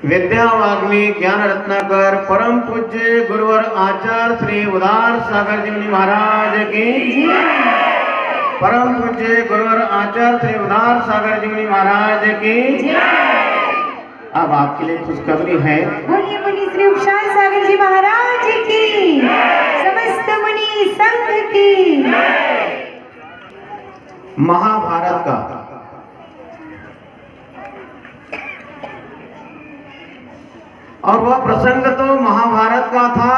विद्या वाग्मी ज्ञान रत्नाकर परम पूज्य गुरुवर आचार्य श्री उदार सागर जी महाराज की, परम पूज्य गुरुवर आचार्य श्री उदार सागर जी महाराज की। अब आपके लिए खुशखबरी है। मुनि मुनि श्री उपशान सागर जी महाराज की, समस्त मुनि संघ की। महाभारत का और वह प्रसंग तो महाभारत का था,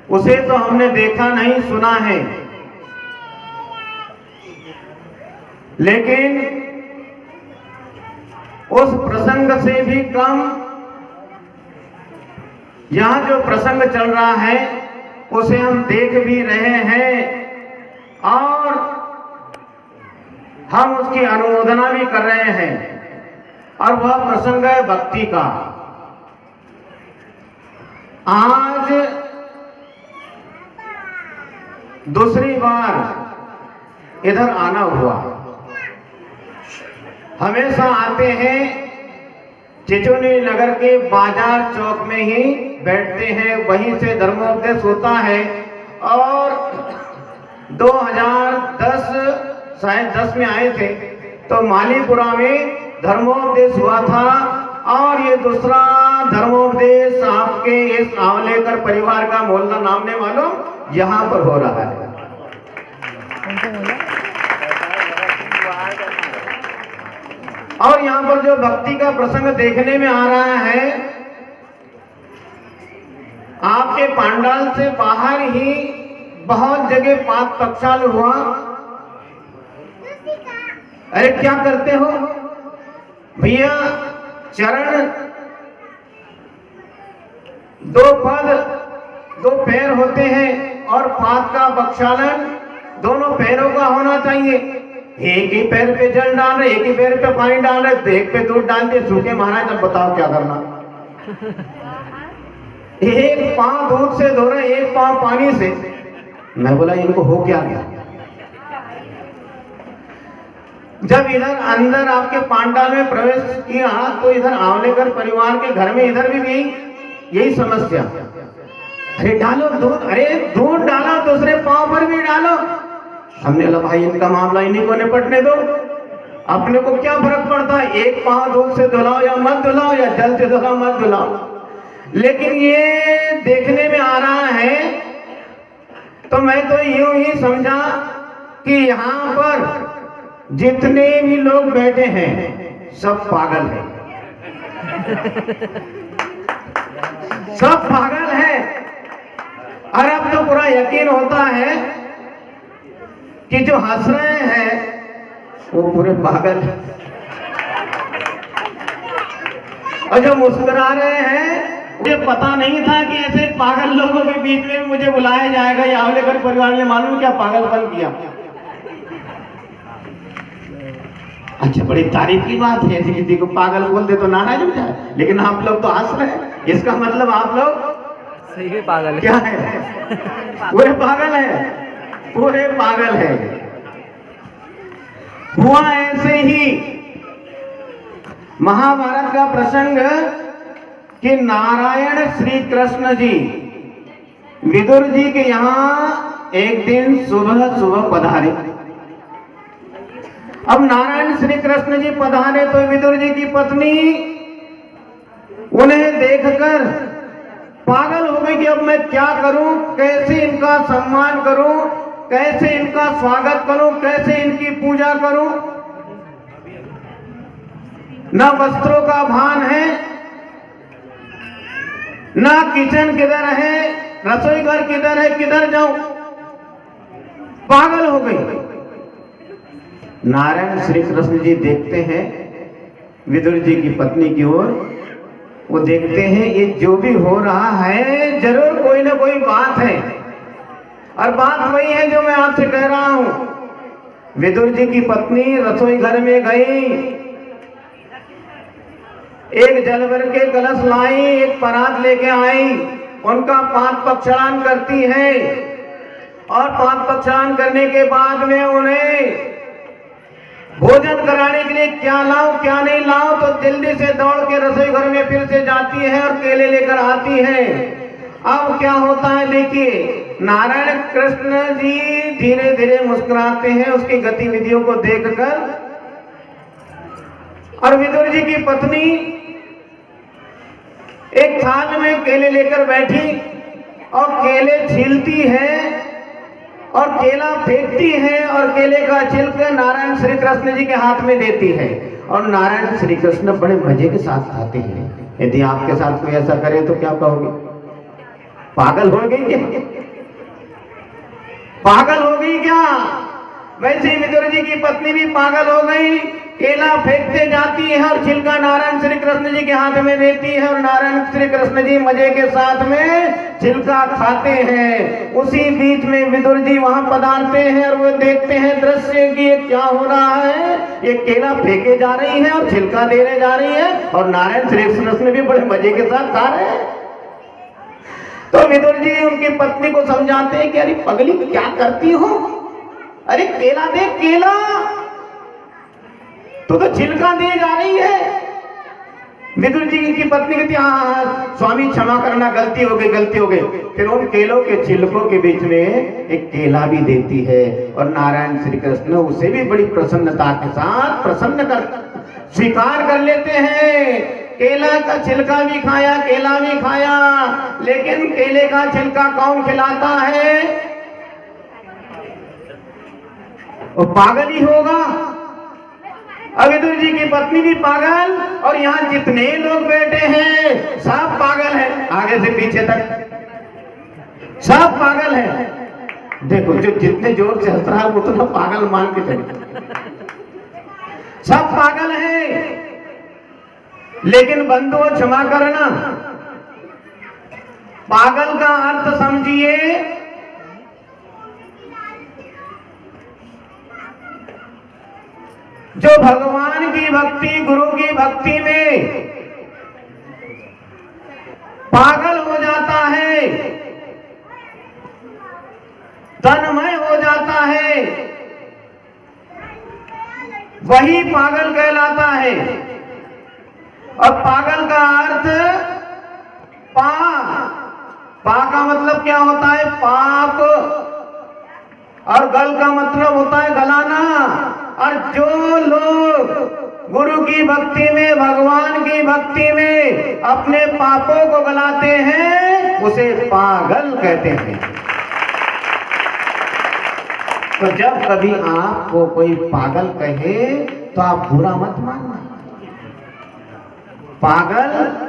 उसे तो हमने देखा नहीं सुना है, लेकिन उस प्रसंग से भी कम यहां जो प्रसंग चल रहा है उसे हम देख भी रहे हैं और हम उसकी अनुमोदना भी कर रहे हैं। और वह प्रसंग है भक्ति का। आज दूसरी बार इधर आना हुआ। हमेशा आते हैं, चिचोली नगर के बाजार चौक में ही बैठते हैं, वहीं से धर्मोपदेश होता है। और 2010 शायद 10 में आए थे तो मालीपुरा में धर्मोपदेश हुआ था। और ये दूसरा धर्मोपदेश आपके इस आवलेकर परिवार का मोहल्ला नामने वालों यहाँ पर हो रहा है। और यहाँ पर जो भक्ति का प्रसंग देखने में आ रहा है, आपके पांडाल से बाहर ही बहुत जगह पात पक्षाल हुआ। अरे क्या करते हो भैया, चरण दो पद दो पैर होते हैं और पाद का बक्षालन दोनों पैरों का होना चाहिए। एक ही पैर पे जल डाल रहे, एक ही पैर पे पानी डाल रहे, तो एक पे दूध डाल के सूखे महाराज। अब बताओ क्या करना। एक पांव दूध से धो रहे, एक पांव पानी से। मैं बोला इनको हो क्या गया। जब इधर अंदर आपके पांडाल में प्रवेश किया तो इधर आवलेकर परिवार के घर में इधर भी यही समस्या। अरे डालो दूध, अरे दूध डालो, दूसरे पांव पर भी डालो। हमने बोला भाई इनका मामला इन्हीं को निपटने दो, अपने को क्या फर्क पड़ता है। एक पांव दूध से धुलाओ या मत धुलाओ, या जल से धुलाओ मत धुलाओ। लेकिन ये देखने में आ रहा है तो मैं तो यूं ही समझा कि यहाँ पर जितने भी लोग बैठे हैं सब पागल हैं। सब पागल है। और अब तो पूरा यकीन होता है कि जो हंस रहे हैं वो पूरे पागल हैं, और जो मुस्कुरा रहे हैं मुझे पता नहीं था कि ऐसे पागल लोगों के बीच में मुझे बुलाया जाएगा। ये आवलेकर परिवार ने मालूम क्या पागलपन किया। अच्छा, बड़ी तारीफ की बात है, ऐसी किसी को पागल बोल दे तो नाराज हो जाए, लेकिन आप लोग तो हंस रहे हैं। इसका मतलब आप लोग सही में पागल है। क्या है? पूरे पागल है, पूरे पागल है। हुआ ऐसे ही महाभारत का प्रसंग कि नारायण श्री कृष्ण जी विदुर जी के यहाँ एक दिन सुबह सुबह पधारे। अब नारायण श्री कृष्ण जी पधारे तो विदुर जी की पत्नी उन्हें देखकर पागल हो गई कि अब मैं क्या करूं, कैसे इनका सम्मान करूं, कैसे इनका स्वागत करूं, कैसे इनकी पूजा करूं। न वस्त्रों का भान है, न किचन किधर है, रसोई घर किधर है, किधर जाऊं। पागल हो गई। नारायण श्री कृष्ण जी देखते हैं विदुर जी की पत्नी की ओर। वो देखते हैं ये जो भी हो रहा है जरूर कोई ना कोई बात है, और बात वही है जो मैं आपसे कह रहा हूं। विदुर जी की पत्नी रसोई घर में गई, एक जल भर के कलश लाई, एक परात लेके आई, उनका पाद पक्षालन करती है। और पाद पक्षालन करने के बाद में उन्हें भोजन कराने के लिए क्या लाऊं क्या नहीं लाऊं, तो जल्दी से दौड़ के रसोई घर में फिर से जाती है और केले लेकर आती है। अब क्या होता है देखिए, नारायण कृष्ण जी धीरे धीरे मुस्कुराते हैं उसकी गतिविधियों को देखकर, और विदुर जी की पत्नी एक थाल में केले लेकर बैठी और केले छीलती है और केला फेंकती है और केले का छिलका नारायण श्री कृष्ण जी के हाथ में देती है, और नारायण श्री कृष्ण बड़े मजे के साथ खाते हैं। यदि आपके साथ कोई ऐसा करे तो क्या कहोगे? पागल हो गई क्या? पागल हो गई क्या? वैसे ही विदुर जी की पत्नी भी पागल हो गई, केला फेंकते जाती है और छिलका नारायण श्री कृष्ण जी के हाथ में देती है, और नारायण श्री कृष्ण जी मजे के साथ में छिलका खाते हैं। उसी बीच में विदुर जी वहां पधारते हैं और वो देखते हैं दृश्य कि ये क्या हो रहा है, ये केला फेंके जा रही है और छिलका देने जा रही है, और नारायण श्री कृष्ण भी बड़े मजे के साथ खा रहे हैं। तो विदुर जी उनकी पत्नी को समझाते हैं कि अरे पगली क्या करती हो, अरे केला दे केला, तो छिलका दे जा रही है। विदुर जी की पत्नी कहती हाँ स्वामी क्षमा करना, गलती हो गई। फिर उन केलों के छिलकों के बीच में एक केला भी देती है, और नारायण श्री कृष्ण उसे भी बड़ी प्रसन्नता के साथ स्वीकार कर लेते हैं। केला का छिलका भी खाया, केला भी खाया, लेकिन केले का छिलका कौन खिलाता है? वो पागल ही होगा। विदुर जी की पत्नी भी पागल, और यहाँ जितने लोग बैठे हैं सब पागल हैं, आगे से पीछे तक सब पागल हैं। देखो जो जितने जोर से हंस रहा है वो तो पागल मान के चले, सब पागल हैं। लेकिन बंधुओं क्षमा करना, पागल का अर्थ समझिए जो भगवान की भक्ति, गुरु की भक्ति में पागल हो जाता है, तन्मय हो जाता है, वही पागल कहलाता है। और पागल का अर्थ पा का मतलब क्या होता है? पाप, और गल का मतलब होता है गलाना। और जो लोग गुरु की भक्ति में, भगवान की भक्ति में अपने पापों को गलाते हैं उसे पागल कहते हैं। तो जब कभी आपको कोई पागल कहे तो आप बुरा मत मानना। पागल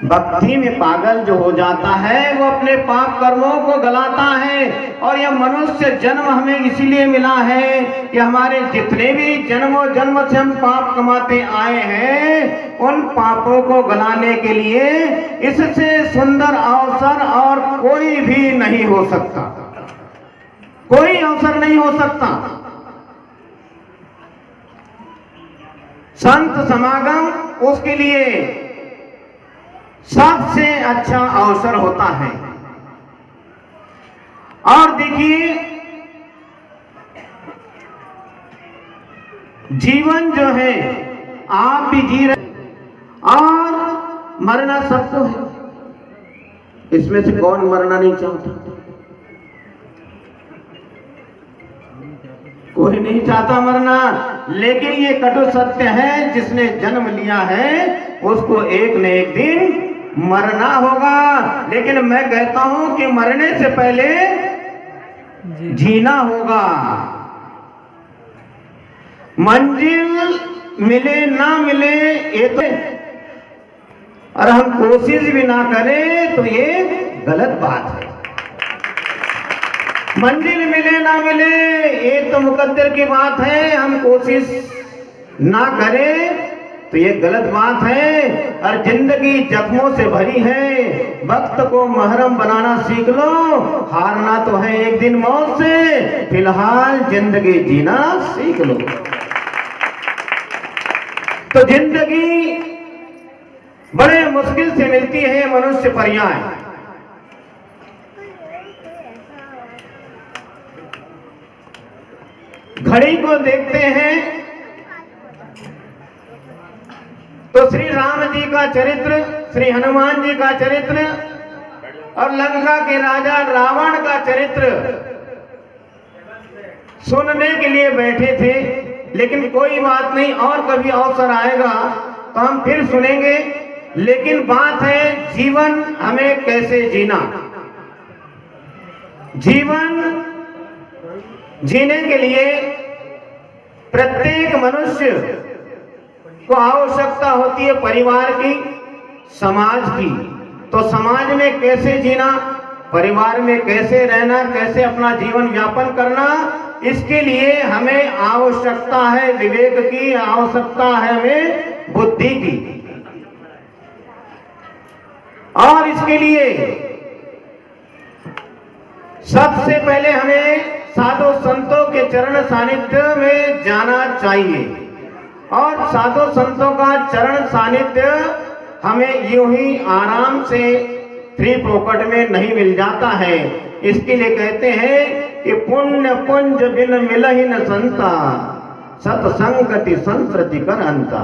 भक्ति में पागल जो हो जाता है वो अपने पाप कर्मों को गलाता है। और यह मनुष्य जन्म हमें इसीलिए मिला है कि हमारे जितने भी जन्मों जन्म से हम पाप कमाते आए हैं उन पापों को गलाने के लिए इससे सुंदर अवसर और कोई भी नहीं हो सकता, कोई अवसर नहीं हो सकता। संत समागम उसके लिए सबसे अच्छा अवसर होता है। और देखिए जीवन जो है आप भी जी रहे और मरना सबको है, इसमें से कौन मरना नहीं चाहता? कोई नहीं चाहता मरना, लेकिन ये कटु सत्य है, जिसने जन्म लिया है उसको एक न एक दिन मरना होगा। लेकिन मैं कहता हूं कि मरने से पहले जीना होगा। मंजिल मिले ना मिले ये तो, और हम कोशिश भी ना करें तो ये गलत बात है। मंजिल मिले ना मिले ये तो मुकद्दर की बात है, हम कोशिश ना करें तो ये गलत बात है। और जिंदगी जख्मों से भरी है, वक्त को महरम बनाना सीख लो, हारना तो है एक दिन मौत से, फिलहाल जिंदगी जीना सीख लो। तो जिंदगी बड़े मुश्किल से मिलती है मनुष्य पर्याय। घड़ी को देखते हैं तो श्री राम जी का चरित्र, श्री हनुमान जी का चरित्र और लंका के राजा रावण का चरित्र सुनने के लिए बैठे थे। लेकिन कोई बात नहीं, और कभी अवसर आएगा तो हम फिर सुनेंगे। लेकिन बात है जीवन हमें कैसे जीना। जीवन जीने के लिए प्रत्येक मनुष्य को आवश्यकता होती है परिवार की, समाज की। तो समाज में कैसे जीना, परिवार में कैसे रहना, कैसे अपना जीवन यापन करना, इसके लिए हमें आवश्यकता है विवेक की, आवश्यकता है हमें बुद्धि की। और इसके लिए सबसे पहले हमें साधु संतों के चरण सानिध्य में जाना चाहिए। और साधु संतों का चरण सानिध्य हमें यूं ही आराम से फ्री पॉकेट में नहीं मिल जाता है। इसके लिए कहते हैं कि पुण्य पुंज बिन मिलहि न संता, सत्संगति संस्कृति कर अंता।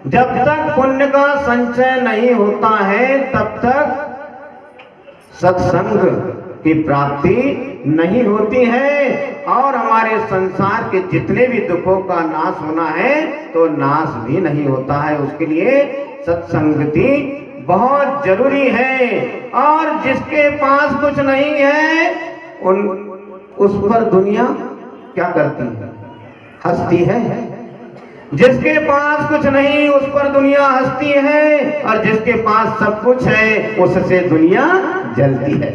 जब तक पुण्य का संचय नहीं होता है तब तक सत्संग की प्राप्ति नहीं होती है। और हमारे संसार के जितने भी दुखों का नाश होना है तो नाश भी नहीं होता है। उसके लिए सत्संगति बहुत जरूरी है। और जिसके पास कुछ नहीं है उस पर दुनिया क्या करती है, हंसती है। जिसके पास कुछ नहीं उस पर दुनिया हंसती है, और जिसके पास सब कुछ है उससे दुनिया जलती है,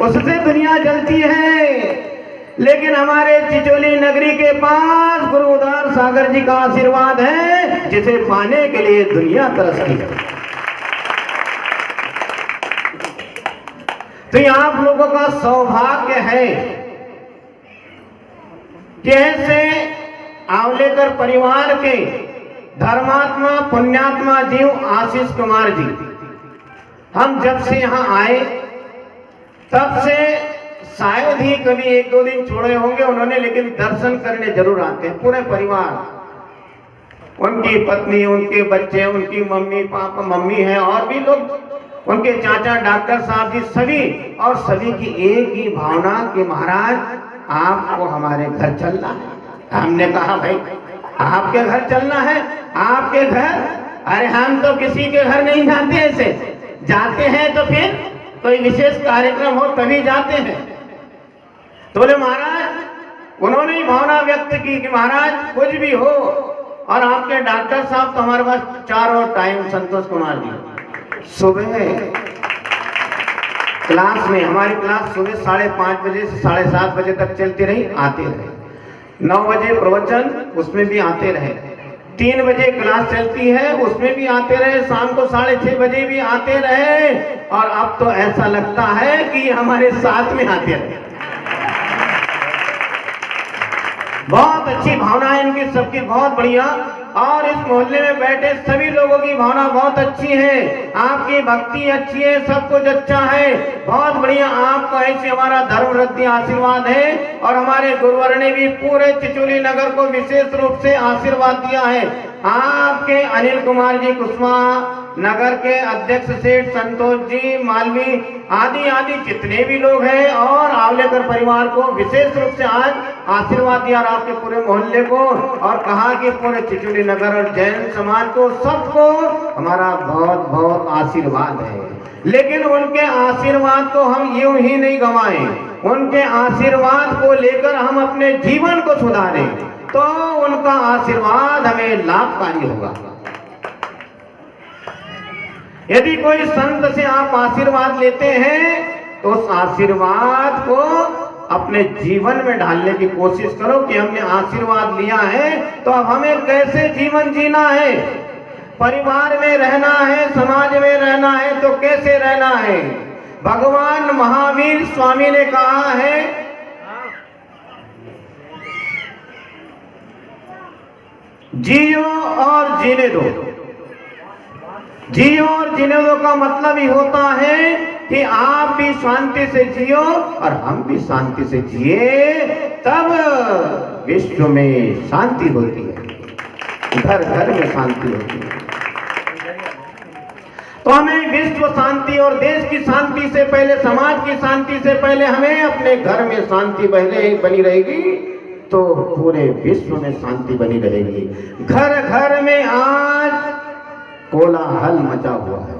उससे दुनिया जलती है। लेकिन हमारे चिचोली नगरी के पास गुरु उदार सागर जी का आशीर्वाद है, जिसे पाने के लिए दुनिया तरसती है। तो ये आप लोगों का सौभाग्य है कि ऐसे आवलेकर परिवार के धर्मात्मा पुण्यात्मा जीव आशीष कुमार जी, हम जब से यहाँ आए तब से शायद ही कभी एक दो दिन छोड़े होंगे उन्होंने, लेकिन दर्शन करने जरूर आते हैं पूरे परिवार, उनकी पत्नी, उनके बच्चे, उनकी मम्मी पापा, मम्मी है और भी लोग, उनके चाचा डॉक्टर साहब जी, सभी। और सभी की एक ही भावना कि महाराज आपको हमारे घर चलना है। हमने कहा भाई आपके घर चलना है, आपके घर? अरे हम तो किसी के घर नहीं जाते, ऐसे जाते हैं तो फिर कोई विशेष कार्यक्रम हो तभी जाते हैं। तो बोले महाराज, उन्होंने ही भावना व्यक्त की कि महाराज कुछ भी हो। और आपके डॉक्टर साहब तो हमारे पास चारों टाइम, संतोष कुमार जी, सुबह क्लास में, हमारी क्लास सुबह 5:30 बजे से 7:30 बजे तक चलती रही, आते रहे। 9 बजे प्रवचन, उसमें भी आते रहे। 3 बजे क्लास चलती है, उसमें भी आते रहे। शाम को 6:30 बजे भी आते रहे। और अब तो ऐसा लगता है कि हमारे साथ में आते रहे। बहुत अच्छी भावना है इनकी, सबकी बहुत बढ़िया। और इस मोहल्ले में बैठे सभी लोगों की भावना बहुत अच्छी है, आपकी भक्ति अच्छी है, सब कुछ अच्छा है, बहुत बढ़िया। आपको ऐसे हमारा धर्म वृद्धि आशीर्वाद है। और हमारे गुरुवर ने भी पूरे चिचोली नगर को विशेष रूप से आशीर्वाद दिया है। आपके अनिल कुमार जी कुशवाहा, नगर के अध्यक्ष सेठ संतोष जी मालवी, आदि आदि जितने भी लोग हैं, और आवलेकर परिवार को विशेष रूप से आज आशीर्वाद दिया, और आपके पूरे मोहल्ले को, और कहा कि पूरे चिचोली नगर और जैन समाज को, सबको हमारा बहुत बहुत आशीर्वाद है। लेकिन उनके आशीर्वाद को हम यूं ही नहीं गंवाएं, उनके आशीर्वाद को लेकर हम अपने जीवन को सुधारें, तो उनका आशीर्वाद हमें लाभकारी होगा। यदि कोई संत से आप आशीर्वाद लेते हैं तो उस आशीर्वाद को अपने जीवन में ढालने की कोशिश करो कि हमने आशीर्वाद लिया है तो अब हमें कैसे जीवन जीना है। परिवार में रहना है, समाज में रहना है, तो कैसे रहना है। भगवान महावीर स्वामी ने कहा है, जियो और जीने दो। जियो और जीने दो का मतलब ही होता है कि आप भी शांति से जियो और हम भी शांति से जिए, तब विश्व में शांति होती है, घर घर में शांति होती है। तो हमें विश्व शांति और देश की शांति से पहले, समाज की शांति से पहले हमें अपने घर में शांति पहले बनी रहेगी तो पूरे विश्व में शांति बनी रहेगी। घर घर में आज कोलाहल मचा हुआ है,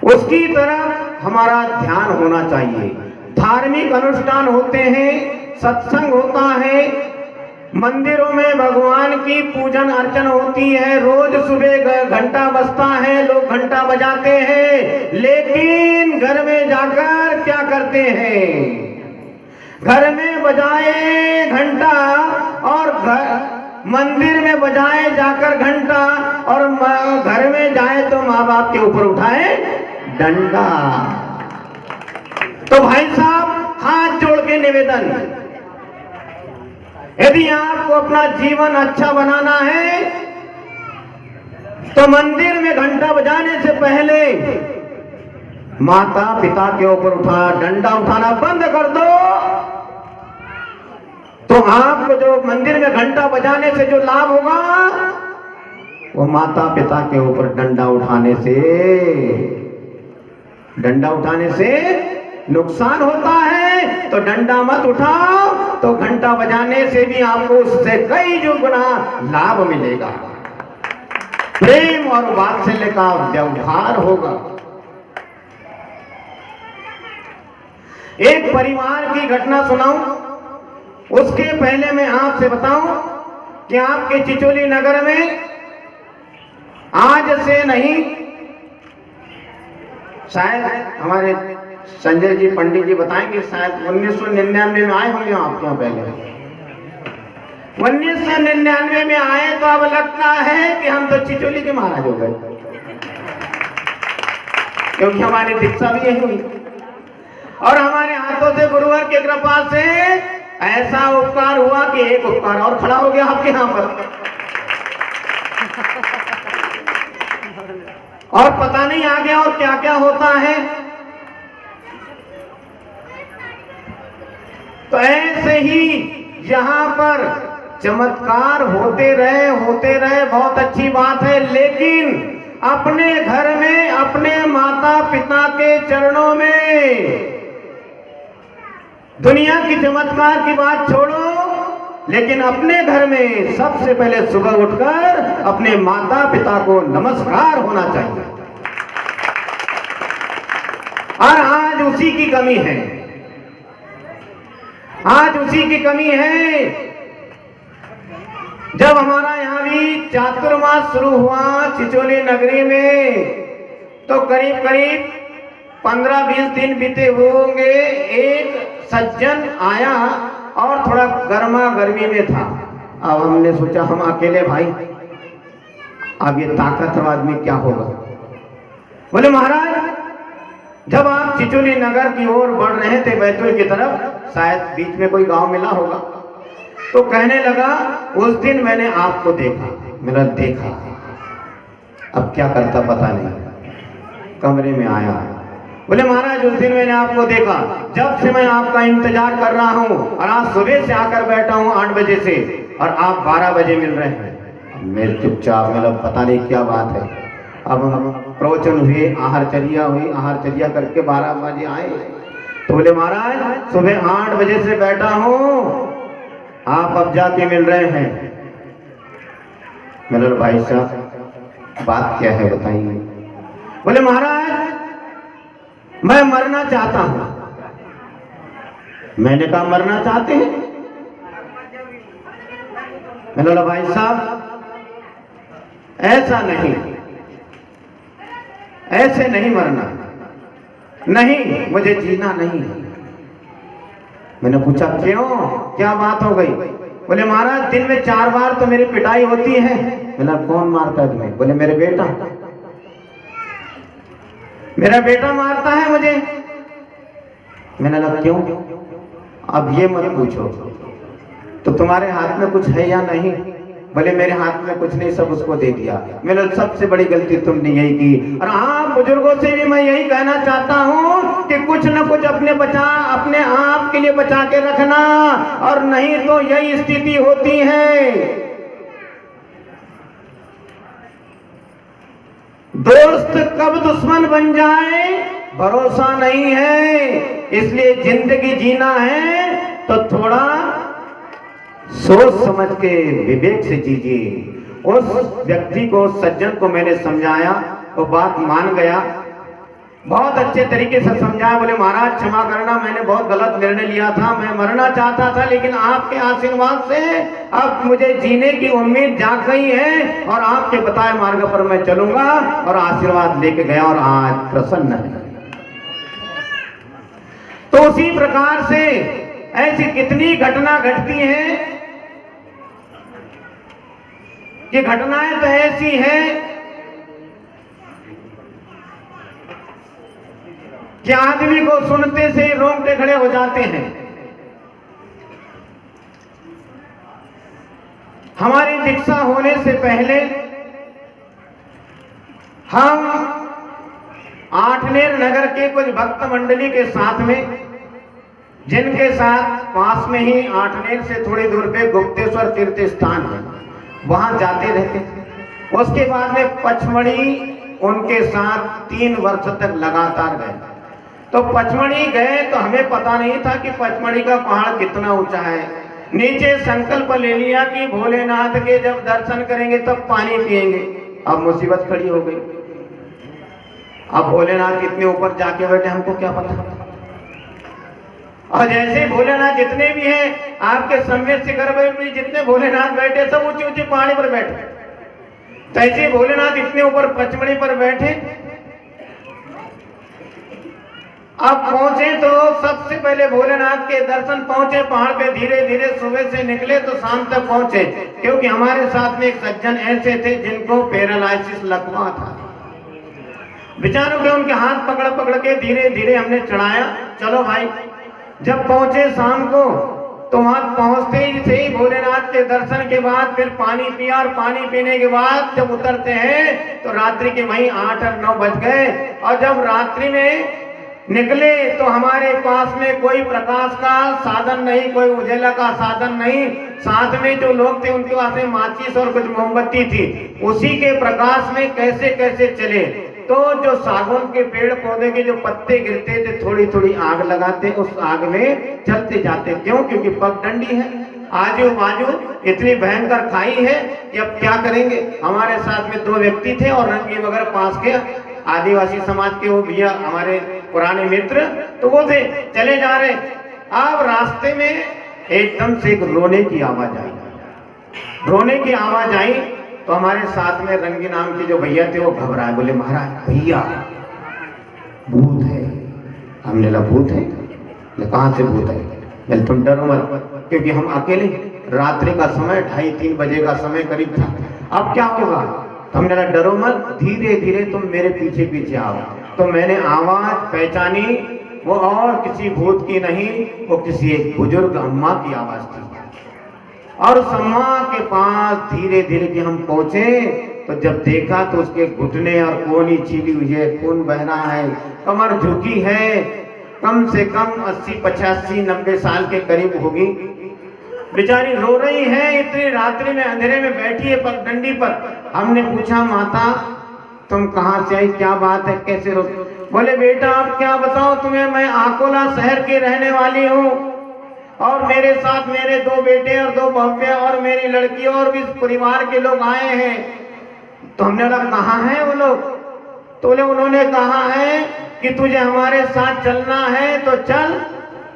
उसकी तरफ हमारा ध्यान होना चाहिए। धार्मिक अनुष्ठान होते हैं, सत्संग होता है, मंदिरों में भगवान की पूजन अर्चन होती है, रोज सुबह घंटा बजता है, लोग घंटा बजाते हैं, लेकिन घर में जाकर क्या करते हैं? घर में बजाए घंटा और मंदिर में बजाए जाकर घंटा, और घर में जाए तो माँ बाप के ऊपर उठाए डंडा। तो भाई साहब, हाथ जोड़ के निवेदन, यदि आपको अपना जीवन अच्छा बनाना है तो मंदिर में घंटा बजाने से पहले माता पिता के ऊपर डंडा उठाना बंद कर दो। तो आपको जो मंदिर में घंटा बजाने से जो लाभ होगा वो माता पिता के ऊपर डंडा उठाने से नुकसान होता है। तो डंडा मत उठाओ, तो घंटा बजाने से भी आपको उससे कई गुना लाभ मिलेगा, प्रेम और वात्सल्य का व्यवहार होगा। एक परिवार की घटना सुनाऊं, उसके पहले मैं आपसे बताऊं कि आपके चिचोली नगर में आज से नहीं, शायद हमारे संजय जी पंडित जी बताएंगे, शायद 1999 में आए होंगे आपके यहाँ पहले। 1999 में आए तो अब लगता है कि हम तो चिचोली के महाराज हो गए, क्योंकि हमारी दीक्षा भी यही हुई और हमारे हाथों से गुरुवर की कृपा से ऐसा उपकार हुआ कि एक उपकार और खड़ा हो गया आपके यहाँ पर। और पता नहीं आगे और क्या क्या होता है। तो ऐसे ही यहाँ पर चमत्कार होते रहे, बहुत अच्छी बात है, लेकिन अपने घर में अपने माता पिता के चरणों में दुनिया की चमत्कार की बात छोड़ो, लेकिन अपने घर में सबसे पहले सुबह उठकर अपने माता पिता को नमस्कार होना चाहिए। और आज उसी की कमी है, आज उसी की कमी है। जब हमारा यहाँ भी चातुर्मास शुरू हुआ चिचोली नगरी में, तो करीब करीब 15-20 दिन बीते होंगे। एक सज्जन आया और थोड़ा गर्मा गर्मी में था। अब हमने सोचा हम अकेले भाई, अब ये ताकतवर आदमी क्या होगा। बोले महाराज, जब आप चिचोली नगर की ओर बढ़ रहे थे बैतूल की तरफ, शायद बीच में कोई गांव मिला होगा, तो कहने लगा उस दिन मैंने आपको देखा। मेरा देखा, अब क्या करता पता नहीं, कमरे में आया। बोले महाराज, उस दिन मैंने आपको देखा, जब से मैं आपका इंतजार कर रहा हूँ और आज सुबह से आकर बैठा हूँ 8 बजे से, और आप 12 बजे मिल रहे हैं। मेरे चुपचाप, मतलब पता नहीं क्या बात है। अब प्रवचन हुए, आहारचर्या हुई, आहारचर्या करके 12 बजे आए। तो बोले महाराज, सुबह 8 बजे से बैठा हूँ, आप अब जाके मिल रहे हैं। मैंने बोला भाई साहब बात क्या है बताइए। बोले महाराज, मैं मरना चाहता हूं। मैंने कहा मरना चाहते हैं? मैंने बोला भाई साहब ऐसा नहीं, ऐसे नहीं मरना, नहीं मुझे जीना नहीं है। मैंने पूछा क्यों, क्या बात हो गई? बोले महाराज, दिन में 4 बार तो मेरी पिटाई होती है। मैंने कौन मारता है तुम्हें? बोले मेरे बेटा, मेरा बेटा मारता है मुझे। मैंने कहा क्यों? अब ये मत पूछो, तो तुम्हारे हाथ में कुछ है या नहीं? बोले मेरे हाथ में कुछ नहीं, सब उसको दे दिया। मैंने सबसे बड़ी गलती तुमने यही की। और आप बुजुर्गों से भी मैं यही कहना चाहता हूँ कि कुछ न कुछ अपने आप के लिए बचा के रखना, और नहीं तो यही स्थिति होती है। दोस्त कब दुश्मन बन जाए भरोसा नहीं है। इसलिए जिंदगी जीना है तो थोड़ा सोच समझ के विवेक से जीजिए। उस व्यक्ति को, सज्जन को मैंने समझाया, वो बात मान गया, बहुत अच्छे तरीके से समझाया। बोले महाराज क्षमा करना, मैंने बहुत गलत निर्णय लिया था, मैं मरना चाहता था, लेकिन आपके आशीर्वाद से अब मुझे जीने की उम्मीद जाग गई है और आपके बताए मार्ग पर मैं चलूंगा। और आशीर्वाद लेके गया और आज प्रसन्न है। तो उसी प्रकार से ऐसी कितनी घटना घटती हैं कि घटनाएं तो ऐसी हैं कि आदमी को सुनते से ही रोंगटे खड़े हो जाते हैं। हमारी दीक्षा होने से पहले हम आठनेर नगर के कुछ भक्त मंडली के साथ में, जिनके साथ पास में ही आठनेर से थोड़ी दूर पे गुप्तेश्वर तीर्थ स्थान है, वहां जाते रहते थे। उसके बाद में पचमढ़ी उनके साथ 3 वर्ष तक लगातार गए। तो पचमढ़ी गए तो हमें पता नहीं था कि पचमढ़ी का पहाड़ कितना ऊंचा है। नीचे संकल्प ले लिया कि भोलेनाथ के जब दर्शन करेंगे तब पानी पिएंगे। अब मुसीबत खड़ी हो गई। अब भोलेनाथ कितने ऊपर जाके बैठे हमको क्या पता। और जैसे भोलेनाथ जितने भी हैं आपके सम्यक शिखर में जितने भोलेनाथ बैठे सब ऊंची ऊंची पहाड़ी पर बैठे, तैसे भोलेनाथ इतने ऊपर पचमढ़ी पर बैठे। अब पहुंचे तो सबसे पहले भोलेनाथ के दर्शन, पहुंचे पहाड़ पे धीरे धीरे, सुबह से निकले तो शाम तक पहुंचे। क्योंकि हमारे साथ में एक सज्जन ऐसे थे जिनको पैरालाइसिस लकवा था। बेचारों के उनके हाथ पकड़ पकड़ के धीरे धीरे हमने चढ़ाया, चलो भाई। जब पहुंचे शाम को तो वहां पहुंचते ही से ही भोलेनाथ के दर्शन के बाद फिर पानी पिया, और पानी पीने के बाद जब उतरते हैं तो रात्रि के वहीं 8 और 9 बज गए। और जब रात्रि में निकले तो हमारे पास में कोई प्रकाश का साधन नहीं, कोई उजाला का साधन नहीं। साथ में जो लोग थे उनके पास में माचिस और कुछ मोमबत्ती थी। उसी के प्रकाश में कैसे कैसे चले। तो जो सागौन के पेड़ पौधे के जो पत्ते गिरते थे, थोड़ी थोड़ी आग लगाते, उस आग में चलते जाते। क्यों? क्योंकि पगडंडी है, आजू बाजू इतनी भयंकर खाई है कि अब क्या करेंगे। हमारे साथ में 2 व्यक्ति थे और रंगी वगैरह पास के आदिवासी समाज के वो भैया, हमारे पुराने मित्र, तो वो थे, चले जा रहे। अब रास्ते में एकदम से एक रोने की आवाज आई। रोने की आवाज आई तो हमारे साथ में रंगी नाम के जो भैया थे वो घबराए, बोले महाराज भैया भूत है। हमने कहा भूत है? कहाँ से भूत है? बोले तुम डरो मत, क्योंकि हम अकेले, रात्रि का समय 2:30-3 बजे का समय करीब था, अब क्या होगा। तो हमने कहा डरो मत, धीरे धीरे तुम मेरे पीछे पीछे आओ। तो मैंने आवाज पहचानी, वो और किसी भूत की नहीं, वो किसी एक बुजुर्ग अम्मा की आवाज थी। और उस अम्मा के पास धीरे धीरे कि हम पहुंचे तो जब देखा तो उसके घुटने और कोहनी छीली हुई है, खून बह रहा है, कमर झुकी है, कम से कम 80, 85, 90 साल के करीब होगी। बेचारी रो रही है, इतनी रात्रि में अंधेरे में बैठी है पगडंडी पर। हमने पूछा माता तुम कहाँ से आई, क्या बात है, कैसे रो? बोले बेटा आप क्या बताओ तुम्हें, मैं आकोला शहर की रहने वाली हूँ और मेरे साथ मेरे 2 बेटे और 2 बहुएं और मेरी लड़की और भी परिवार के लोग आए हैं। तो हमने बोला कहाँ हैं वो लोग? तो बोले उन्होंने कहा है कि तुझे हमारे साथ चलना है तो चल,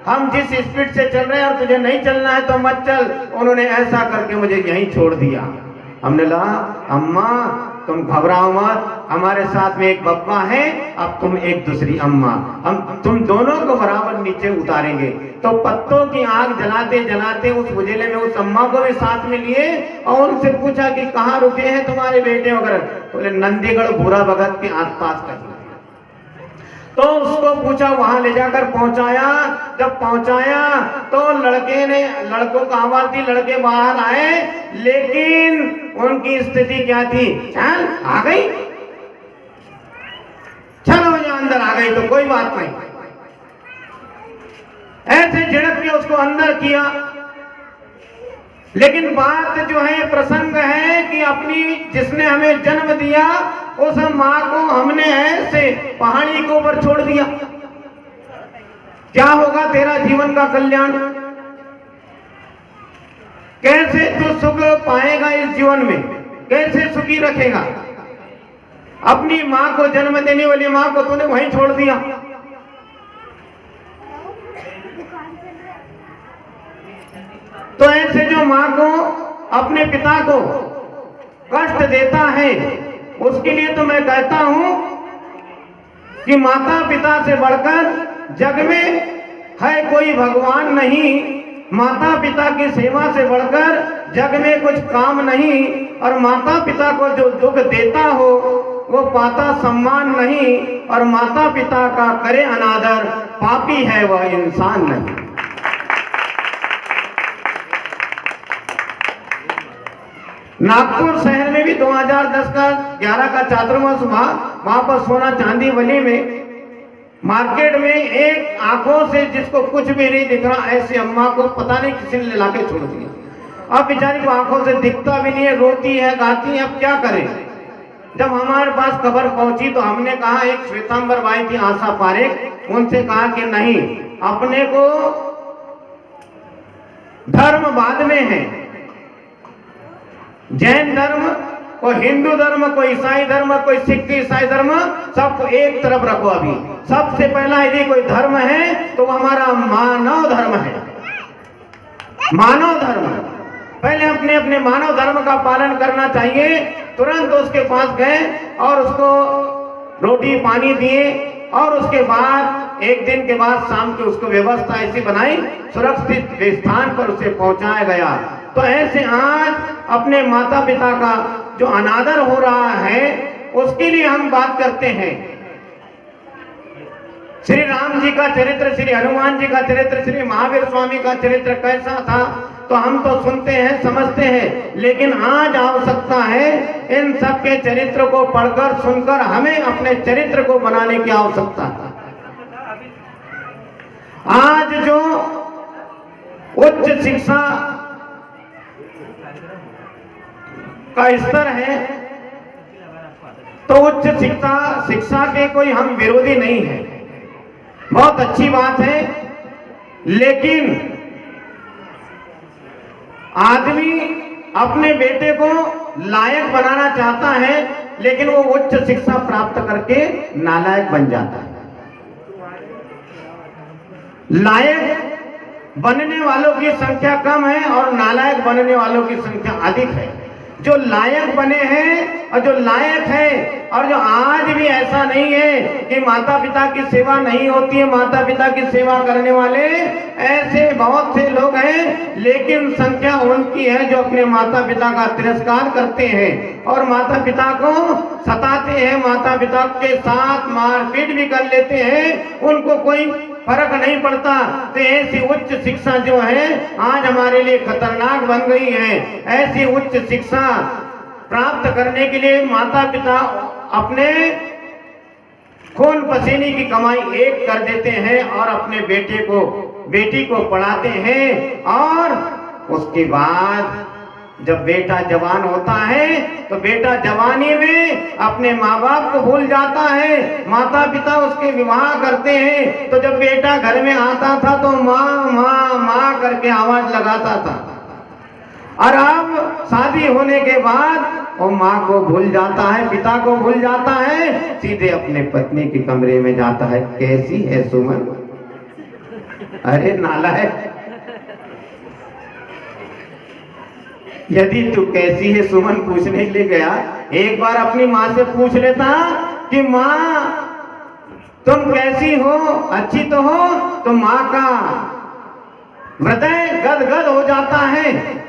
हम जिस स्पीड से चल रहे हैं, और तुझे नहीं चलना है तो मत चल। उन्होंने ऐसा करके मुझे यहीं छोड़ दिया। हमने कहा अम्मा तुम घबराओ मत, हमारे साथ में एक बप्पा है, अब तुम एक दूसरी अम्मा, हम तुम दोनों को बराबर नीचे उतारेंगे। तो पत्तों की आग जलाते जलाते उस उजेले में उस अम्मा को भी साथ में लिए और उनसे पूछा कि कहाँ रुके हैं तुम्हारे बेटे वगैरह? तो बोले नंदीगढ़ भूरा भगत के आसपास कहीं। तो उसको पूछा, वहां ले जाकर पहुंचाया। जब पहुंचाया तो लड़कों का आवाज थी, लड़के बाहर आए, लेकिन उनकी स्थिति क्या थी? चल आ गई, चलो जो अंदर आ गई तो कोई बात नहीं, ऐसे झिड़क के उसको अंदर किया। लेकिन बात जो है, प्रसंग है कि अपनी जिसने हमें जन्म दिया उस मां को हमने ऐसे पहाड़ी के ऊपर छोड़ दिया। क्या होगा तेरा जीवन का कल्याण? कैसे तू सुख पाएगा इस जीवन में? कैसे सुखी रखेगा? अपनी मां को, जन्म देने वाली मां को तूने वहीं छोड़ दिया। तो ऐसे जो मां को, अपने पिता को कष्ट देता है, उसके लिए तो मैं कहता हूं कि माता पिता से बढ़कर जग में है कोई भगवान नहीं। माता पिता की सेवा से बढ़कर जग में कुछ काम नहीं। और माता पिता को जो दुख देता हो वो पाता सम्मान नहीं, और माता पिता का करे अनादर पापी है वह इंसान नहीं। नागपुर शहर में भी 2010 का 11 का चातुर्मास हुआ। वहां पर सोना चांदी वली में मार्केट में एक आंखों से जिसको कुछ भी नहीं दिख रहा, ऐसी अम्मा को पता नहीं किसी ने लाके छोड़ दिया। अब बेचारी को आंखों से दिखता भी नहीं है, रोती है, गाती है, अब क्या करें? जब हमारे पास खबर पहुंची तो हमने कहा, एक श्वेतांबर बाई थी आशा पारेख, उनसे कहा कि नहीं, अपने को धर्म बाद में है, जैन धर्म, कोई हिंदू धर्म, कोई ईसाई धर्म, कोई सिख ईसाई धर्म, सबको एक तरफ रखो। अभी सबसे पहला यदि कोई धर्म है तो वो हमारा मानव धर्म है। मानव धर्म, पहले अपने अपने मानव धर्म का पालन करना चाहिए। तुरंत उसके पास गए और उसको रोटी पानी दिए, और उसके बाद एक दिन के बाद शाम की उसको व्यवस्था ऐसी बनाई, सुरक्षित स्थान पर उसे पहुंचाया गया। तो ऐसे आज अपने माता पिता का जो अनादर हो रहा है उसके लिए हम बात करते हैं। श्री राम जी का चरित्र, श्री हनुमान जी का चरित्र, श्री महावीर स्वामी का चरित्र कैसा था तो हम तो सुनते हैं, समझते हैं, लेकिन आज आवश्यकता है इन सब के चरित्र को पढ़कर सुनकर हमें अपने चरित्र को बनाने की आवश्यकता है। आज जो उच्च शिक्षा का स्तर है, तो उच्च शिक्षा के कोई हम विरोधी नहीं है, बहुत अच्छी बात है। लेकिन आदमी अपने बेटे को लायक बनाना चाहता है, लेकिन वो उच्च शिक्षा प्राप्त करके नालायक बन जाता है। लायक बनने वालों की संख्या कम है और नालायक बनने वालों की संख्या अधिक है। जो लायक बने हैं और जो लायक है, और जो आज भी ऐसा नहीं है कि माता पिता की सेवा नहीं होती है, माता पिता की सेवा करने वाले ऐसे बहुत से लोग हैं, लेकिन संख्या उनकी है जो अपने माता पिता का तिरस्कार करते हैं और माता पिता को सताते हैं, माता पिता के साथ मारपीट भी कर लेते हैं, उनको कोई फर्क नहीं पड़ता। तो ऐसी उच्च शिक्षा जो है आज हमारे लिए खतरनाक बन गई है। ऐसी उच्च शिक्षा प्राप्त करने के लिए माता पिता अपने खून पसीने की कमाई एक कर देते हैं और अपने बेटी को पढ़ाते हैं, और उसके बाद जब बेटा जवान होता है तो बेटा जवानी में अपने माँ बाप को भूल जाता है, माता पिता उसके विवाह करते हैं। तो जब बेटा घर में आता था तो माँ माँ माँ करके आवाज लगाता था, और अब शादी होने के बाद वो माँ को भूल जाता है, पिता को भूल जाता है, सीधे अपने पत्नी के कमरे में जाता है, कैसी है सुमन? अरे नालायक, यदि तू कैसी है सुमन पूछने के लिए गया, एक बार अपनी माँ से पूछ लेता कि माँ तुम कैसी हो, अच्छी तो हो, तो माँ का हृदय गदगद हो जाता है।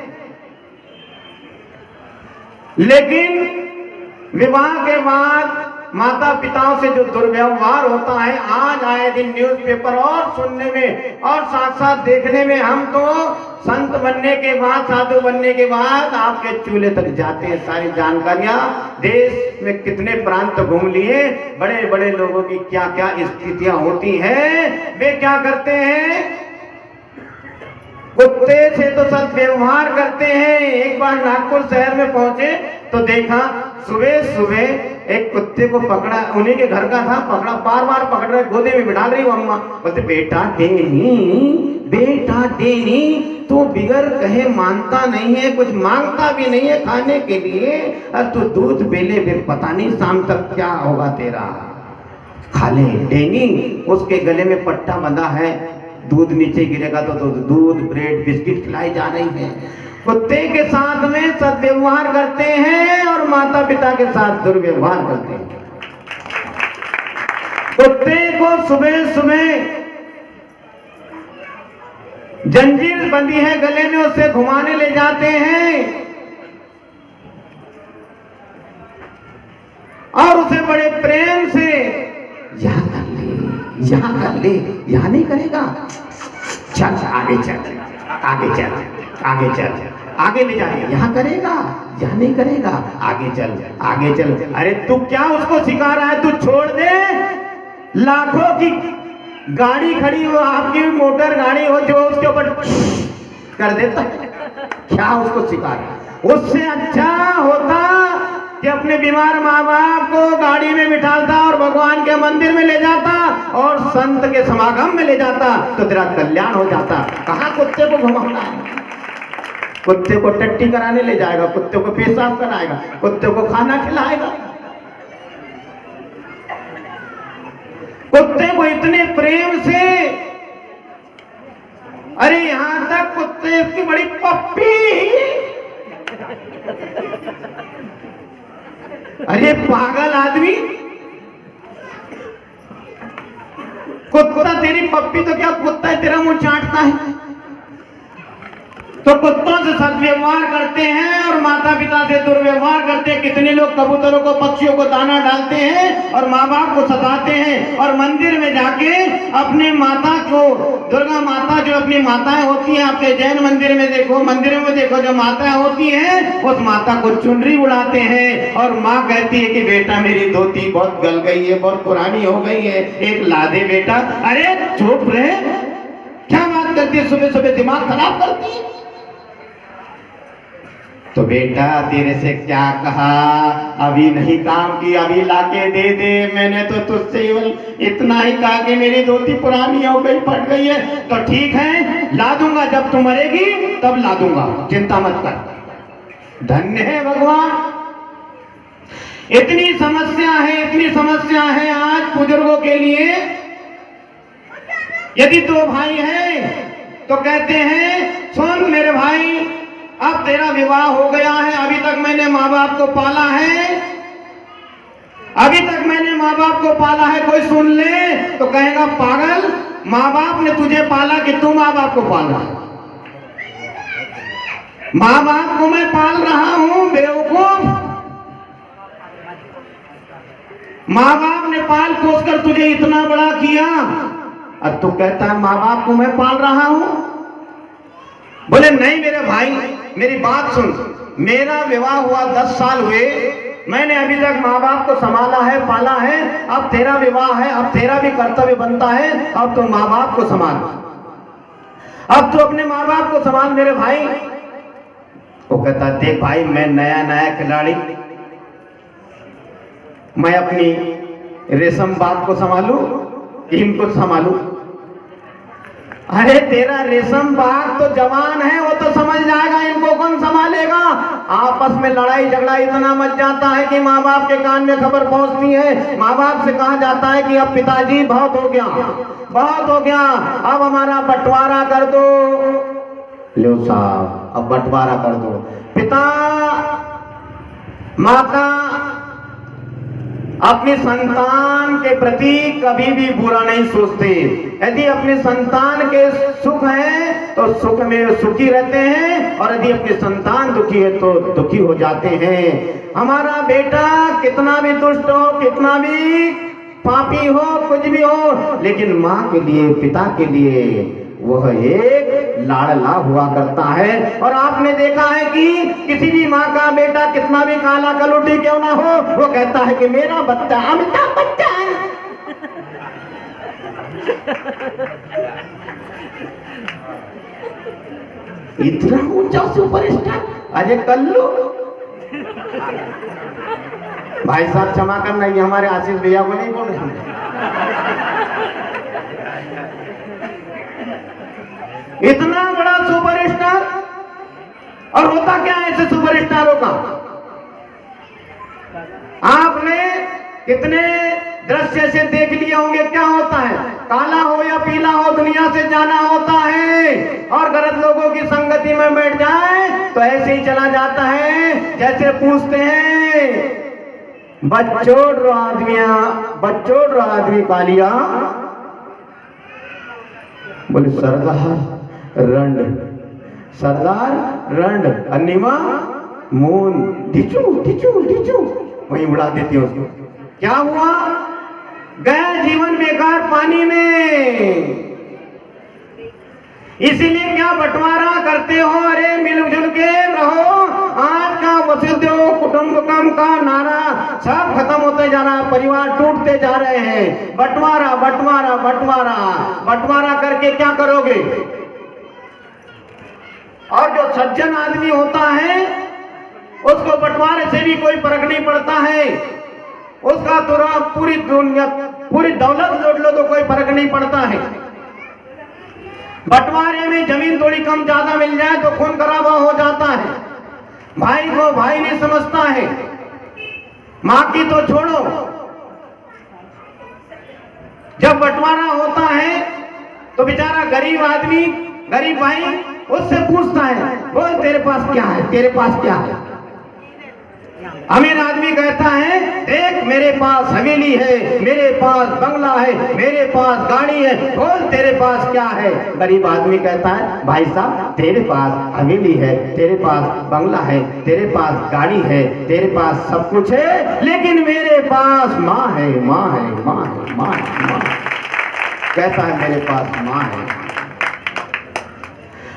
लेकिन विवाह के बाद माता पिताओं से जो दुर्व्यवहार होता है आज आए दिन न्यूज़पेपर और सुनने में और साथ साथ देखने में, हम तो संत बनने के बाद, साधु बनने के बाद आपके चूल्हे तक जाते हैं। सारी जानकारियां देश में कितने प्रांत घूम लिए, बड़े बड़े लोगों की क्या क्या स्थितियां होती हैं, वे क्या करते हैं, कुत्ते से तो सदव्यवहार करते हैं। एक बार नागपुर शहर में पहुंचे तो देखा सुबह सुबह एक कुत्ते को पकड़ा, उन्हीं के घर का था, पकड़ा, बार बार पकड़ रहे, गोदे में बिठा रही वो अम्मा, बोलते बेटा देनी तू बिगर कहे मानता नहीं है, कुछ मांगता भी नहीं है खाने के लिए, और तू दूध बेले फिर पता नहीं शाम तक क्या होगा तेरा, खा ले। देनी उसके गले में पट्टा बंधा है, दूध नीचे गिरेगा तो दूध ब्रेड बिस्किट खिलाई जा रही है। कुत्ते के साथ में सदव्यवहार करते हैं और माता पिता के साथ दुर्व्यवहार करते हैं। कुत्ते को सुबह सुबह जंजीर बंधी है गले में, उसे घुमाने ले जाते हैं और उसे बड़े प्रेम से यहाँ कर ले, यहाँ कर ले, यहाँ नहीं करेगा, चल आगे चल, आगे चल, आगे चल, आगे ले जाए, यहाँ करेगा, यहाँ नहीं करेगा, आगे चल, आगे चल। अरे तू क्या उसको सिखा रहा है, तू छोड़ दे। लाखों की गाड़ी खड़ी हो, आपकी मोटर गाड़ी हो, जो उसके ऊपर कर देता, क्या उसको सिखा रहा है। उससे अच्छा होता कि अपने बीमार माँ बाप को गाड़ी में बिठाता और भगवान के मंदिर में ले जाता और संत के समागम में ले जाता, तो तेरा कल्याण हो जाता। कहाँ कुत्ते को घुमाना है, कुत्ते को टट्टी कराने ले जाएगा, कुत्ते को पेशाब कराएगा, कुत्ते को खाना खिलाएगा। कुत्ते को इतने प्रेम से, अरे यहां तक कुत्ते की बड़ी पप्पी, अरे पागल आदमी, कुत्ता तेरी पप्पी तो क्या, कुत्ता तेरा मुंह चाटता है। तो कुत्तों से सदव्यवहार करते हैं और माता पिता से दुर्व्यवहार करते हैं। कितने लोग कबूतरों को, पक्षियों को दाना डालते हैं और माँ बाप को सताते हैं, और मंदिर में जाके अपने माता को, दुर्गा माता जो अपनी माताएं होती हैं, आपके जैन मंदिर में देखो, मंदिरों में देखो, जो माताएं होती हैं उस माता को चुनरी उड़ाते हैं और माँ कहती है कि बेटा मेरी धोती बहुत गल गई है, बहुत पुरानी हो गई है, एक ला दे बेटा। अरे चुप रहे, क्या बात करती है, सुबह सुबह दिमाग खराब करती है। तो बेटा तेरे से क्या कहा, अभी नहीं काम की, अभी लाके दे दे, मैंने तो तुझसे इतना ही कहा कि मेरी धोती पुरानी हो गई, फट गई है। तो ठीक है, ला दूंगा, जब तू मरेगी तब ला दूंगा, चिंता मत कर। धन्य है भगवान। इतनी समस्या है, इतनी समस्या है आज बुजुर्गों के लिए। यदि दो भाई हैं तो कहते हैं सुन मेरे भाई, अब तेरा विवाह हो गया है, अभी तक मैंने माँ बाप को पाला है, अभी तक मैंने माँ बाप को पाला है, कोई सुन ले तो कहेगा पागल, माँ बाप ने तुझे पाला कि तू माँ बाप को पाला? माँ बाप को मैं पाल रहा हूं बेवकूफ। माँ बाप ने पाल पोस कर तुझे इतना बड़ा किया और तू कहता है माँ बाप को मैं पाल रहा हूं। बोले नहीं मेरे भाई, मेरी बात सुन, मेरा विवाह हुआ 10 साल हुए, मैंने अभी तक माँ बाप को संभाला है, पाला है, अब तेरा विवाह है, अब तेरा भी कर्तव्य बनता है, अब तो माँ बाप को संभाल, अब तो अपने माँ बाप को संभाल मेरे भाई। वो कहता देख भाई, मैं नया नया खिलाड़ी, मैं अपनी रेशम बाग को संभालू, इनको संभालू? अरे तेरा रेशम बाग तो जवान है, वो तो समझ जाएगा, इनको कौन संभालेगा? आपस में लड़ाई झगड़ा इतना मच जाता है कि माँ बाप के कान में खबर पहुंचती है, माँ बाप से कहा जाता है कि अब पिताजी बहुत हो गया, बहुत हो गया, अब हमारा बंटवारा कर दो। लो साहब, अब बंटवारा कर दो। पिता माता अपनी संतान के प्रति कभी भी बुरा नहीं सोचते। यदि अपने संतान के सुख है तो सुख में सुखी रहते हैं, और यदि अपनी संतान दुखी है तो दुखी हो जाते हैं। हमारा बेटा कितना भी दुष्ट हो, कितना भी पापी हो, कुछ भी हो, लेकिन माँ के लिए, पिता के लिए वह एक लाडला हुआ करता है। और आपने देखा है कि किसी भी माँ का बेटा कितना भी काला कलूटी क्यों ना हो, वो कहता है कि मेरा बच्चा अमिताभ बच्चन। इतना ऊंचा सुपरस्टार, अजय कल्लू। भाई साहब क्षमा करना, ये हमारे आशीष भैया को नहीं बोल रहे। इतना बड़ा सुपरस्टार, और होता क्या है ऐसे सुपरस्टारों का? आपने कितने दृश्य से देख लिए होंगे। क्या होता है, काला हो या पीला हो, दुनिया से जाना होता है, और गलत लोगों की संगति में बैठ जाए तो ऐसे ही चला जाता है। जैसे पूछते हैं, बच्चों आदमी कालिया, बोले सरदार रंड अन्निमा मून टिचू वही उड़ा देती है उसको। क्या हुआ? गया जीवन बेकार पानी में। इसीलिए क्या बंटवारा करते हो? अरे मिलजुल के रहो। आज का वसुधैव कुटुंबकम का नारा सब खत्म होते जा रहा है, परिवार टूटते जा रहे हैं। बंटवारा बंटवारा बंटवारा बंटवारा करके क्या करोगे? और जो सज्जन आदमी होता है उसको बंटवारे से भी कोई फर्क नहीं पड़ता है। उसका तुरंत पूरी दौलत लूट लो तो कोई फर्क नहीं पड़ता है। बंटवारे में जमीन थोड़ी कम ज्यादा मिल जाए तो खून खराबा हो जाता है। भाई को भाई नहीं समझता है। मां की तो छोड़ो, जब बंटवारा होता है तो बेचारा गरीब आदमी, गरीब भाई उससे पूछता है, बोल तेरे पास क्या है, तेरे पास क्या है? अमीर आदमी कहता है, देख मेरे पास हवेली है, मेरे पास बंगला है, मेरे पास गाड़ी है, बोल तेरे पास क्या है? गरीब आदमी कहता है, भाई साहब तेरे पास हवेली है, तेरे पास बंगला है, तेरे पास गाड़ी है, तेरे पास सब कुछ है, लेकिन मेरे पास माँ है, माँ है, माँ है, माँ है, माँ। कहता है मेरे पास माँ है।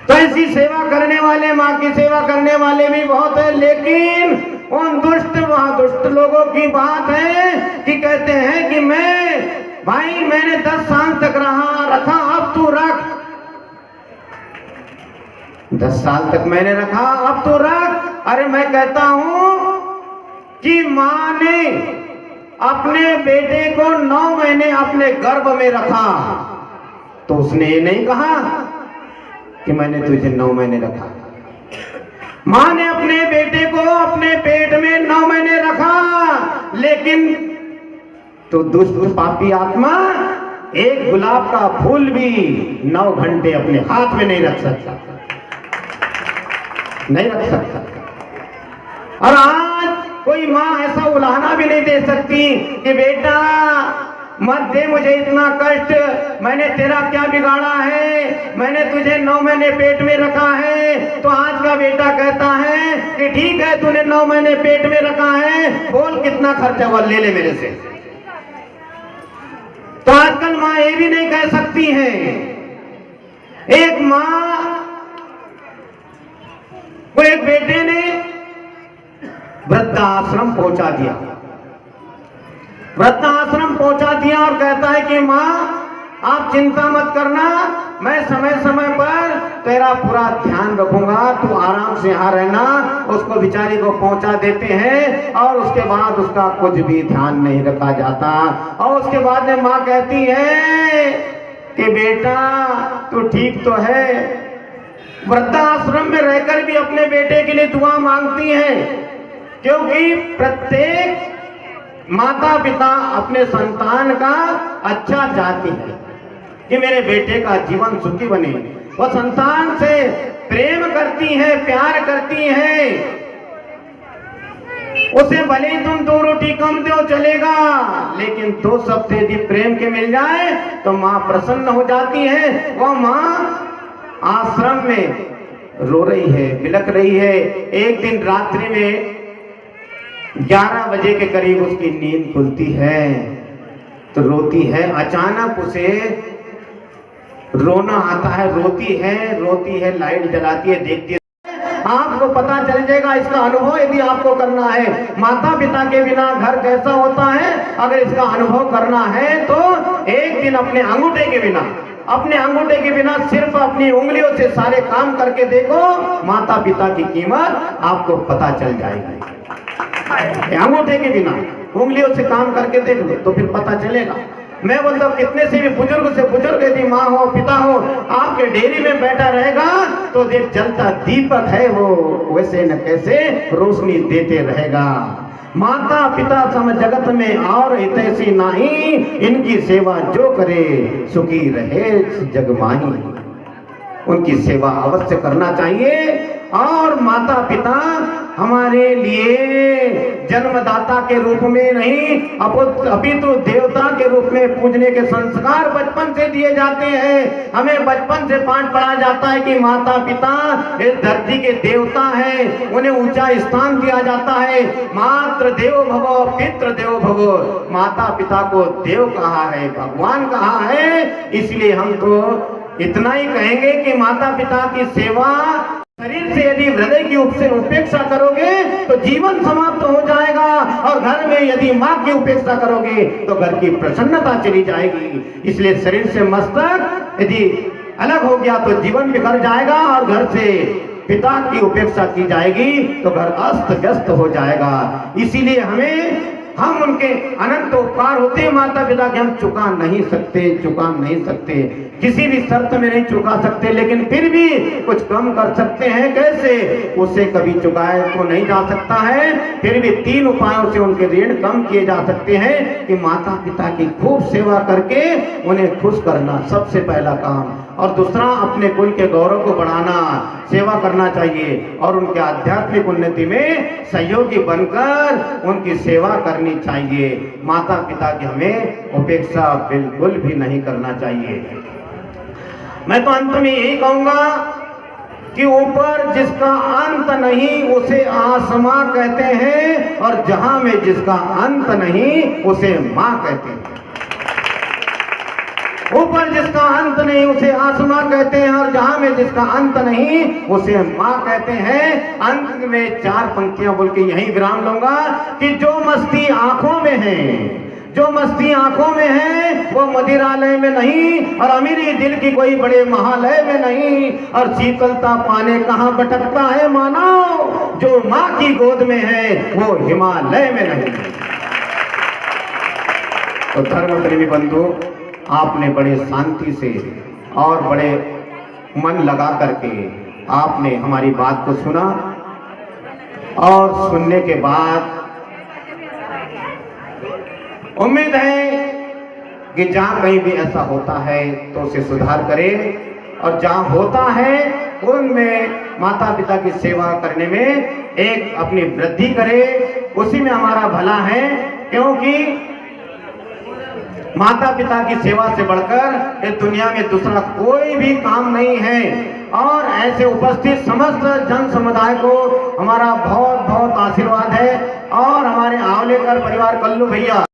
तो ऐसी सेवा करने वाले, माँ की सेवा करने वाले भी बहुत है, लेकिन उन वहां दुष्ट लोगों की बात है कि कहते हैं कि मैंने 10 साल तक रखा, अब तू रख। 10 साल तक मैंने रखा, अब तू रख। अरे मैं कहता हूं कि मां ने अपने बेटे को 9 महीने अपने गर्भ में रखा, तो उसने ये नहीं कहा कि मैंने तुझे 9 महीने रखा। मां ने अपने बेटे को अपने पेट में 9 महीने रखा, लेकिन तो दुष्ट पापी आत्मा एक गुलाब का फूल भी 9 घंटे अपने हाथ में नहीं रख सकता, नहीं रख सकता। और आज कोई मां ऐसा उलाहना भी नहीं दे सकती कि बेटा मत दे मुझे इतना कष्ट, मैंने तेरा क्या बिगाड़ा है, मैंने तुझे 9 महीने पेट में रखा है। तो आज का बेटा कहता है कि ठीक है तूने 9 महीने पेट में रखा है, बोल कितना खर्चा हुआ, ले ले मेरे से। तो आजकल माँ ये भी नहीं कह सकती है। एक माँ को एक बेटे ने वृद्धाश्रम पहुंचा दिया, वृद्धाश्रम पहुंचा दिया और कहता है कि माँ आप चिंता मत करना, मैं समय समय पर तेरा पूरा ध्यान रखूंगा, तू आराम से यहाँ रहना। उसको बेचारी को पहुंचा देते हैं और उसके बाद उसका कुछ भी ध्यान नहीं रखा जाता। और उसके बाद में माँ कहती है कि बेटा तू ठीक तो है। वृद्धाश्रम में रहकर भी अपने बेटे के लिए दुआ मांगती है, क्योंकि प्रत्येक माता पिता अपने संतान का अच्छा चाहती है कि मेरे बेटे का जीवन सुखी बने। वो संतान से प्रेम करती है, प्यार करती है। उसे भले ही तुम 2 रोटी कम दो चलेगा, लेकिन 2 शब्द यदि प्रेम के मिल जाए तो माँ प्रसन्न हो जाती है। वो माँ आश्रम में रो रही है, बिलख रही है। एक दिन रात्रि में 11 बजे के करीब उसकी नींद खुलती है तो रोती है। अचानक उसे रोना आता है, रोती है, लाइट जलाती है, देखती है। आपको पता चल जाएगा इसका अनुभव यदि आपको करना है। माता पिता के बिना घर कैसा होता है, अगर इसका अनुभव करना है तो एक दिन अपने अंगूठे के बिना सिर्फ अपनी उंगलियों से सारे काम करके देखो, माता पिता की कीमत आपको पता चल जाएगी। अंगूठे के बिना उंगलियों से काम करके देख लो तो फिर पता चलेगा। मैं बोलता हूँ कितने से भी बुजुर्ग से बुजुर्ग यदि माँ हो पिता हो आपके डेयरी में बैठा रहेगा तो देख जलता दीपक है वो वैसे न कैसे रोशनी देते रहेगा। माता पिता सम जगत में और हितैषी नाही, इनकी सेवा जो करे सुखी रहे जग माही। उनकी सेवा अवश्य करना चाहिए। और माता पिता हमारे लिए जन्मदाता के रूप में नहीं अपितु देवता के रूप में पूजने के संस्कार बचपन से दिए जाते हैं। हमें बचपन से पाठ पढ़ाया जाता है कि माता पिता इस धरती के देवता हैं, उन्हें ऊंचा स्थान दिया जाता है। मातृ देवो भव पितृ देवो भव, माता पिता को देव कहा है, भगवान कहा है। इसलिए हम तो इतना ही कहेंगे कि माता पिता की सेवा, शरीर से यदि हृदय की उपेक्षा करोगे तो जीवन समाप्त हो जाएगा, और घर में यदि माँ की उपेक्षा करोगे तो घर की प्रसन्नता चली जाएगी। इसलिए शरीर से मस्तक यदि अलग हो गया तो जीवन बिखर जाएगा, और घर से पिता की उपेक्षा की जाएगी तो घर अस्त व्यस्त हो जाएगा। इसीलिए हम उनके अनंत उपकार होते हैं माता पिता के, हम चुका नहीं सकते, किसी भी शर्त में नहीं चुका सकते, लेकिन फिर भी कुछ कम कर सकते हैं। कैसे? उसे कभी चुकाया तो नहीं जा सकता है, फिर भी 3 उपायों से उनके ऋण कम किए जा सकते हैं कि माता पिता की खूब सेवा करके उन्हें खुश करना सबसे पहला काम, और दूसरा अपने कुल के गौरव को बढ़ाना, सेवा करना चाहिए, और उनके आध्यात्मिक उन्नति में सहयोगी बनकर उनकी सेवा करनी चाहिए। माता पिता की हमें उपेक्षा बिल्कुल भी नहीं करना चाहिए। मैं तो अंत में यही कहूंगा कि ऊपर जिसका अंत नहीं उसे आसमां कहते हैं, और जहां में जिसका अंत नहीं उसे मां कहते हैं। ऊपर जिसका अंत नहीं उसे आसमां कहते हैं, और जहां में जिसका अंत नहीं उसे मां कहते हैं। अंत में 4 पंक्तियां बोल के यही विराम लूंगा कि जो मस्ती आंखों में है वो मदिरालय में नहीं, और अमीरी दिल की कोई बड़े महालय में नहीं, और शीतलता पाने कहां भटकता है मानव, जो मां की गोद में है वो हिमालय में नहीं। तो धर्म प्रेमी बंधु, आपने बड़े शांति से और बड़े मन लगा करके आपने हमारी बात को सुना, और सुनने के बाद उम्मीद है कि जहां कहीं भी ऐसा होता है तो उसे सुधार करें, और जहां होता है उनमें माता पिता की सेवा करने में एक अपनी वृद्धि करे, उसी में हमारा भला है। क्योंकि माता पिता की सेवा से बढ़कर इस दुनिया में दूसरा कोई भी काम नहीं है। और ऐसे उपस्थित समस्त जन समुदाय को हमारा बहुत बहुत आशीर्वाद है, और हमारे आवलेकर परिवार कल्लू भैया